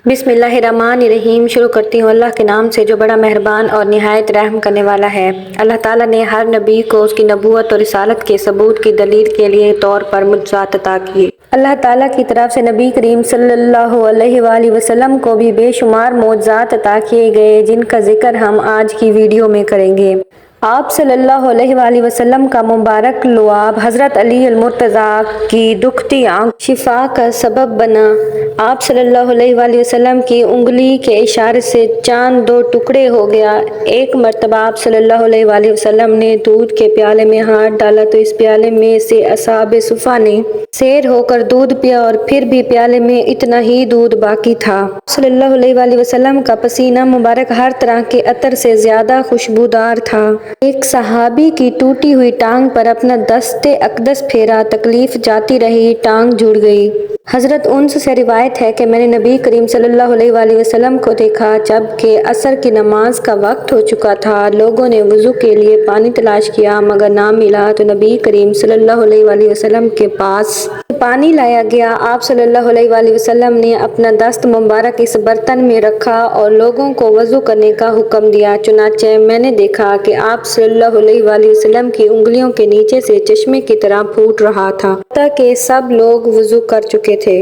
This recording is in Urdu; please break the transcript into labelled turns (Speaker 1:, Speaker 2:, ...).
Speaker 1: بسم اللہ الرحمن الرحیم۔ شروع کرتی ہوں اللہ کے نام سے جو بڑا مہربان اور نہایت رحم کرنے والا ہے۔ اللہ تعالیٰ نے ہر نبی کو اس کی نبوت اور رسالت کے ثبوت کی دلیل کے لیے طور پر معجزات عطا کیے۔ اللہ تعالیٰ کی طرف سے نبی کریم صلی اللہ علیہ وآلہ وسلم کو بھی بے شمار معجزات عطا کیے گئے جن کا ذکر ہم آج کی ویڈیو میں کریں گے۔ آپ صلی اللہ علیہ وآلہ وسلم کا مبارک لعاب حضرت علی المرتضیٰ کی دکھتی آنکھ شفا کا سبب بنا۔ آپ صلی اللہ علیہ وآلہ وسلم کی انگلی کے اشارے سے چاند دو ٹکڑے ہو گیا۔ ایک مرتبہ آپ صلی اللہ علیہ وآلہ وسلم نے دودھ کے پیالے میں ہاتھ ڈالا تو اس پیالے میں سے اصحاب صفا نے سیر ہو کر دودھ پیا اور پھر بھی پیالے میں اتنا ہی دودھ باقی تھا۔ صلی اللہ علیہ وآلہ وسلم کا پسینہ مبارک ہر طرح کے عطر سے زیادہ خوشبودار تھا۔ ایک صحابی کی ٹوٹی ہوئی ٹانگ پر اپنا دست اقدس پھیرا، تکلیف جاتی رہی، ٹانگ جڑ گئی۔ حضرت انس سے روایت ہے کہ میں نے نبی کریم صلی اللہ علیہ وآلہ وسلم کو دیکھا جب کہ عصر کی نماز کا وقت ہو چکا تھا۔ لوگوں نے وضو کے لیے پانی تلاش کیا مگر نہ ملا تو نبی کریم صلی اللہ علیہ وآلہ وسلم کے پاس پانی لایا گیا۔ آپ صلی اللہ علیہ وآلہ وسلم نے اپنا دست مبارک اس برتن میں رکھا اور لوگوں کو وضو کرنے کا حکم دیا۔ چنانچہ میں نے دیکھا کہ آپ صلی اللہ علیہ وآلہ وسلم کی انگلیوں کے نیچے سے چشمے کی طرح پھوٹ رہا تھا، حتیٰ کہ سب لوگ وضو کر چکے تھے۔